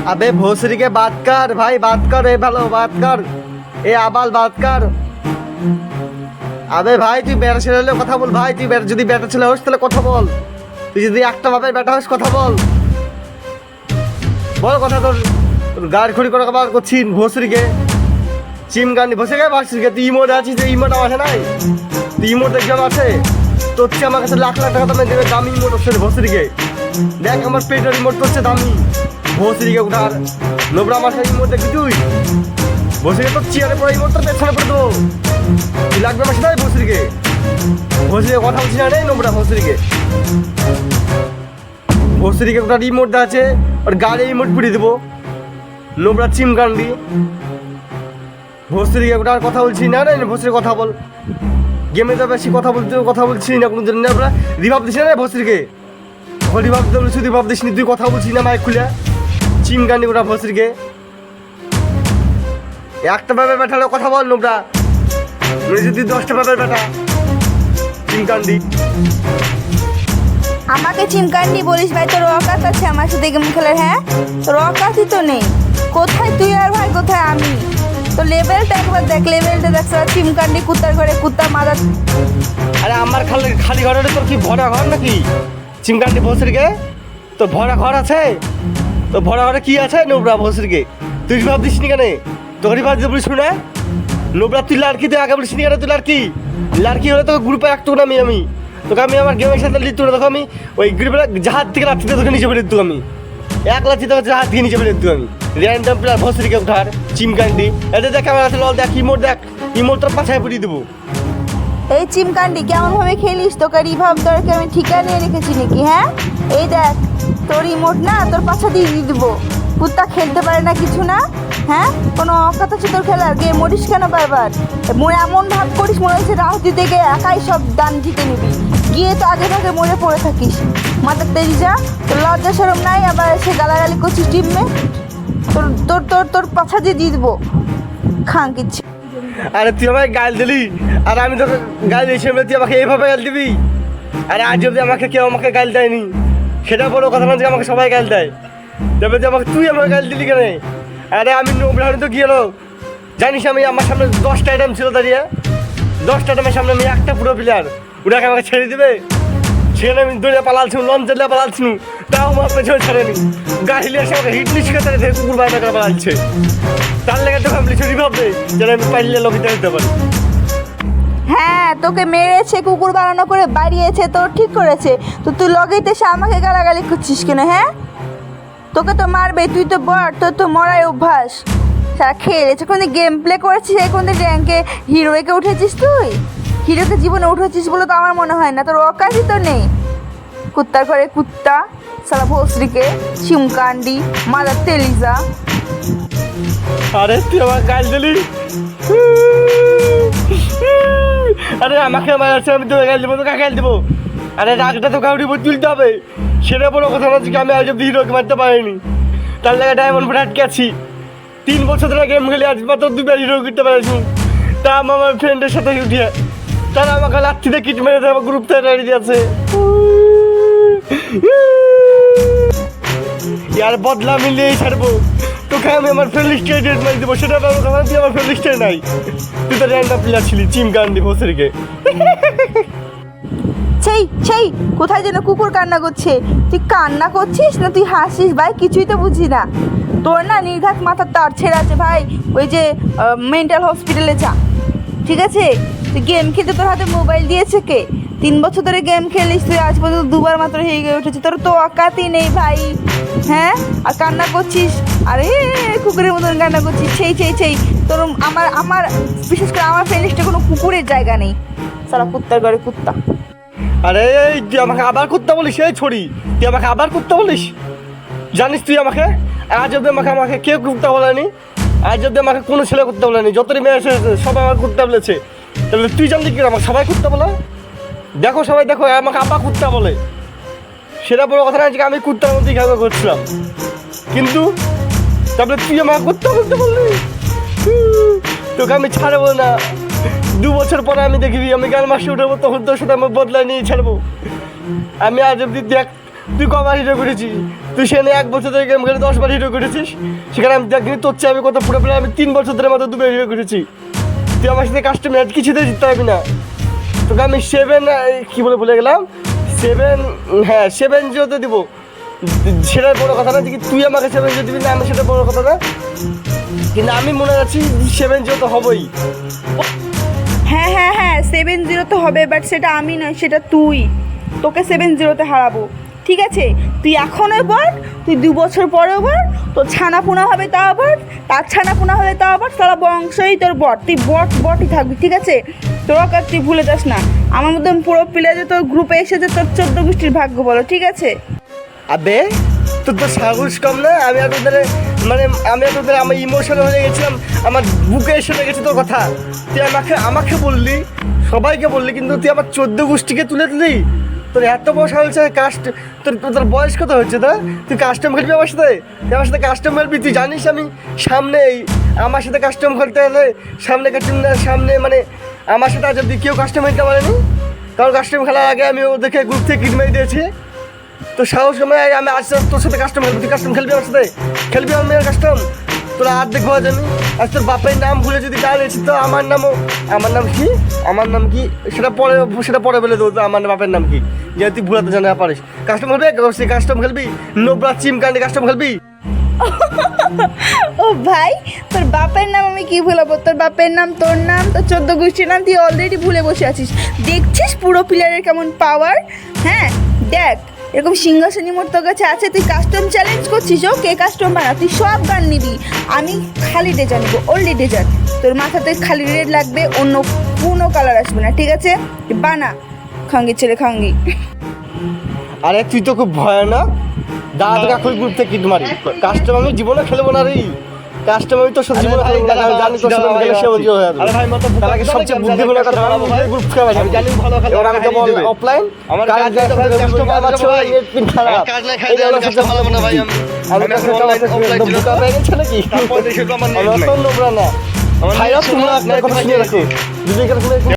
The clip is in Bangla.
अबे भोसरी के बात कर भाई, बात कर ए ভালো बात कर এ আবাল বাত কর। আবে ভাই তুই বেটা ছেলে হলে কথা বল ভাই, তুই যদি বেটা ছেলে হোস তাহলে কথা বল, তুই যদি একটা বাপের বেটা হোস কথা বল, বল কথা। তোর গাড়ি খড়ি করে আবার করছিস ভোসরিকে চিমগানি বসে গে ভোসরিকে। তুই ইমোট আছিস, ইমোট আছে নাই? তুই ইমোট এক্সাম আছে তোর চেয়ে আমার কাছে লাখ লাখ টাকা দামে দেবে দামি ইমোট হচ্ছে ভোসরিকে। দেখ আমার পেটের ইমোট হচ্ছে দামি ভোসরিকে উঠার নোবরা আমার সাথে ইমোট দেখবি তুই ভোসরিকে তোর চেয়ারে পড়ে ইমোট তোর পেছনে পড়ে দেবো। তুই লাগবে আমার সাথে ভোসরিকে, ভোসরিকে কথা বলছি না রে নোবরা ভোসরিকে। ভোসরিকে ওটার ইমোট আছে ওর গাড়ি ইমোট পুড়িয়ে দেবো নোবরা চিমকান্ডি। ভোসরিকে ওটার কথা বলছি না রে, ভোসরির কথা বল। গেমে তো বেশি কথা বলছি না কোনো জন্য আমরা রিভাব দিছি না রে ভোসরিকে। রিভাব দিতে বলছি রিভাব দিস নি, তুই কথা বলছিস না মাইক খুলে চিমকান্ডি ওটা ভোসরিকে। একটা ভাবে বেঠালে কথা বল নোবরা, যদি 10টা ভাবে বেটা চিমকান্ডি। আমাকে চিমকান্ডি বলিস ভাই? তোর অকাত আছে আমার সাথে গেম খেলার? হ্যাঁ, তোর অকাতই তো নেই। কোথায় তুই আর ভাই কোথায় আমি? তো লেভেলটা একবার দেখ, লেভেলটা দেখ। চিমকান্ডি কুত্তার ঘরে কুত্তা মাদা। আরে আমার খালি ঘরে তোর কি ভরা ঘর নাকি চিমকান্ডি ভোসরিকে? তোর ভরা ঘর আছে? তো ভরা ঘরে কি আছে নোবরা ভোসরিকে? তুই ভাবছিস নি কেন? তোরই ভাবতে বলিস না নোবরা, তুই লাড়কি তুই আগে বলিস নি কেন? তুই লাড়কি হলে তোকে গ্রুপে একটু নামি আমি তোকে, আমি আমার গেমের সাথে লিখতো না তোকে, আমি ওই গ্রুপে জাহাজ থেকে লাঠি তোকে নিচে ফেলে দিত, আমি এক লাঠি তোকে জাহাজ থেকে নিচে ফেলে দিত আমি। র্যান্ডম প্লেয়ার ভোসরিকে উঠার চিমকান্ডি। এদের দেখ আমার কাছে লল, দেখ ইমোট, দেখ ইমোট তোর পাছায় পুড়িয়ে দেবো। এই চিমকান্ডি কেমন ভাবে খেলিস? তোকে রিভাব দরকার আমি ঠিকা নিয়ে রেখেছি নাকি? হ্যাঁ, এই দেখ তোর রিমোট না তোর পাছা দিয়ে দেবো। কুত্তা খেলতে পারে না কিছু না। হ্যাঁ, কোনো অকাত আছে তোর খেলার? গেম মরিস কেন বারবার? মনে এমন ভাব করিস মনে হচ্ছে রাহুতি থেকে একাই সব দান জিতে নিবি, গিয়ে তো আগে ভাগে মরে পড়ে থাকিস। মাথার তেরি যা, তোর লজ্জা সরম নাই? আবার এসে গালাগালি করছিস টিমে। তোর তোর তোর তোর পাছা দিয়ে দেবো খান কিচ্ছু। আরে তুই আমাকে গাল দিলি আর আমি তোকে গাল দিয়েছি, তুই আমাকে এইভাবে গাল দিবি? আরে আজ অব্দি আমাকে কেউ আমাকে গাল দেয়নি, সেটা বড় কথা না যে আমাকে সবাই গাল দেয়। তবে তুই আমাকে গাল দিলি কেন? আরে আমি নোবরা তো গিয়েলো জানিস, আমি আমার সামনে 10টা আইটেম ছিল দাঁড়িয়ে, 10টা আইটেমের সামনে আমি একটা পুরো প্লেয়ার, ওটাকে আমাকে ছেড়ে দিবে? সেখানে আমি দৌড়ে পালাচ্ছিলাম, লঞ্চ চালিয়ে পালাচ্ছিলাম, তাও আমার পেছনে ছাড়েনি। গাড়ি নিয়ে এসে আমাকে হিট নিষ্কে কুকুর বাইরে করে পালাচ্ছে। তার লেগে তো আমি রিভাব দেয় যেন আমি পাইলে লবিতে দিতে পারি। হ্যাঁ, তোকে মেরেছে কুকুর বানানো করে বাড়িয়েছে, তোর ঠিক করেছে। তো তুই লগেতে সে আমাকে গালাগালি করছিস কেন? হ্যাঁ, তোকে তো মারবে, তুই তো বড়, তোর তো মরাই অভ্যাস। সারা খেলেছে কোন গেম প্লে করেছিস, এই কোন র্যাঙ্কে হিরোকে উঠেছিস? তুই হিরোকে জীবনে উঠেছিস বলে তো আমার মনে হয় না। তোর অকাশই তো নেই। কুত্তার ঘরে কুত্তা, সারা ভোসরিকে চিমকান্ডি মাদার তেলিজা। আরে তুই আমার গাল দিলি, আরে আমাকে মারছে, আমি তোকে গাল দেবো, তোকে গাল দেবো? আরে রাগটা তো কাউরি তুলতে হবে, সেটা বড় কথা না যে আমি আজ অব্দি হিরোকে মারতে পারিনি। তার লাগে ডায়মন্ড ফোর্ট আটকে আছি, 3 বছর ধরে গেম খেলে আজ মাত্র 2বার হিরো করতে পারছি। তা আমার ফ্রেন্ডের সাথে উঠিয়ে তারা আমাকে লাঠিতে কিট মেরে দেয়, আমার গ্রুপ থেকে রেডি আছে। ইয়ার বদলা মিলিয়েই ছাড়বো তোকে, আমি আমার ফ্রেন্ড লিস্টে ডেট মারি দেবো, সেটা তুই আমার ফ্রেন্ড লিস্টে নাই। তুই তো র্যান্ডম প্লেয়ার ছিলি চিমকান্ডি ভোসরিকে। সেই কোথায় যেন কুকুর কান্না করছে। তুই কান্না করছিস না তুই হাসিস ভাই? কিছুই তো বুঝি না। তোর না নির্ঘাত মাথার তার ছেড়ে আছে ভাই। ওই যে মেন্টাল হসপিটালে যা, ঠিক আছে? তুই গেম খেলতে তোর হাতে মোবাইল দিয়েছে কে? 3 বছর ধরে গেম খেলিস তুই, আজ পর্যন্ত 2বার মাত্র হেগে উঠেছে। তোর তো অকাতই নেই ভাই। হ্যাঁ, আর কান্না করছিস, আরে কুকুরের মতন কান্না করছিস। সেই তোর আমার বিশেষ করে আমার ফ্রেন্ড লিস্টে কোনো কুকুরের জায়গা নেই। সারা কুত্তার ঘরে কুত্তা। আরে তুই আমাকে আবার কুত্তা বলিস? এই ছড়ি, তুই আমাকে আবার কুত্তা বলিস? জানিস তুই আমাকে আজ অব্দি আমাকে কেউ কুত্তা বলেনি, আজ অব্দি আমাকে কোনো ছেলে কুত্তা বলেনি। যতই মেয়ে এসেছে সবাই আমাকে কুত্তা বলেছে। তাহলে তুই জানলি কি আমাকে সবাই কুত্তা বলে? দেখো সবাই দেখো, আমাকে আপা কুত্তা বলে, সেটা বড় কথা না যে আমি কুত্তার মধ্যেই খেলা করছিলাম। কিন্তু তারপরে তুই আমাকে কুত্তা বলতে বললি, তোকে আমি ছাড়বো না। 2 বছর পরে আমি দেখবি আমি গান মাসে উঠাবো, তখন তোর সাথে আমি বদলা নিয়ে ছাড়বো। আমি আজ অব্দি দেখ তুই কবার হিরো করেছিস? তুই সেখানে 1 বছর ধরে গেম খেলে 10 বার হিরো করেছিস। সেখানে আমি দেখিনি তোর চেয়ে আমি কত পুরো প্লেয়ার, আমি 3 বছর ধরে মাত্র 2 বার হিরো করেছি। তুই আমার সাথে কাস্টম ম্যাচ কিছুতেই জিততে পারবি না। তোকে আমি 7 কি বলে ভুলে গেলাম, 7-0 দিব। সেটা বড় কথা না যে কি তুই আমাকে 7-0 দিবি না, আমি সেটা বড় কথা না, কিন্তু আমি মনে রাখছি 7-0 তো হবই। হ্যাঁ 7-0 তো হবে, বাট সেটা আমি নয়, সেটা তুই। তোকে 7-0-তে হারাবো, ঠিক আছে? তুই এখনও বল, তুই 2 বছর পরেও বল, তোর ছানাপোনা হবে তাও আবার, তার ছানাপোনা হবে তাও আবার, সারা বংশই তোর বট, তুই বটই থাকবি, ঠিক আছে? তোরা কাজ তুই ভুলে যাস না। আমার মতন পুরো প্লেয়ার যে তোর গ্রুপে এসেছে, তোর 14 গোষ্ঠীর ভাগ্য বলো, ঠিক আছে? আবে তোর তো সাহস কম না। আমি এতদের আমার ইমোশনাল হয়ে গেছিলাম, আমার বুকে এসে গেছে তোর কথা। তুই আমাকে বললি, সবাইকে বললি, কিন্তু তুই আমার 14 গোষ্ঠীকে তুলে দিলি। তোর এত বড় সাহস আছে কাস্ট, তোর বয়স কত হচ্ছে? তুই কাস্টম খেলবি আমার সাথে? তুই আমার সাথে কাস্টম খেলবি? তুই জানিস আমি আমার সাথে কাস্টম খেলতে হলে সামনে মানে আমার সাথে আজ অব্দি কেউ কাস্টম খেলতে পারেনি। কারণ কাস্টম খেলার আগে আমি ওদেরকে গ্রুপ থেকে কিট মেরে দিয়েছি। তো সাহস কমে আমি আজ তোর সাথে কাস্টম খেলবি? তুই কাস্টম খেলবি আমার সাথে? খেলবি আমার মেয়ের কাস্টম? তোরা আর দেখবো জানি। আজ তোর বাপের নাম ভুলে যদি ডালেছি তো আমার নাম কি সেটা পরে বলে দেবো। আমার বাপের নাম কি, যে তুই ভুলাতে জানা পারিস। কাস্টম খেলবি? কাস্টম খেলবি? নোবরা চিম কান্ডে কাস্টম খেলবি? ও ভাই, তোর বাপের নাম আমি কি ভুলাবো? তোর বাপের নাম, তোর নাম, তোর 14 গোষ্ঠীর নাম তুই অলরেডি ভুলে বসে আছিস। দেখছিস পুরো প্লেয়ারের কেমন পাওয়ার? হ্যাঁ দেখ, এরকম সিংহাসনী মোট তোর কাছে আছে, তুই কাস্টম চ্যালেঞ্জ করছিস। ও কে কাস্টম বানা, তুই সব গান নিবি, আমি খালি ডেজার নিবো, ওনলি ডেজার। তোর মাথাতে খালি রেড লাগবে, অন্য কোনো কালার আসবে না, ঠিক আছে? বানা খাঙ্গি ছেলে খাঙ্গি। আরে তুই তো খুব ভয়ানক। দাদা কাকুর গ্রুপ থেকে কিট মারি। কাস্টম আমি জীবনে খেলবো না রে। কাস্টম আমি তোর সাথে জীবনে খেলবো না। আমি জানি তোর সাথে খেলে সে হয়ে যাবে। আরে ভাই মত তার আগে সবচেয়ে বুদ্ধিমানের কথা আমি নিজের গ্রুপ থেকে আমি জানি ভালো খেলা। এবার আমি তো বল অফলাইন আমার কাজ কাজ করতে করতে কাস্টম কাস্টমার আমার আছে ছোট ভাই। নেট পিন খারাপ। কাজ নাই খাইতে আমি কাস্টম ভালো না ভাই। আমি তো অনলাইন ছিল ছিল তো পেয়ে গেছে নাকি? তারপর দেখে তো আমার নেট আমি নাই। তো নোবরা না। আমার ভাইরা নেট তোমরা নাই, একটা কথা তোমাকে শুনে রাখো, যদি এখানে কোনো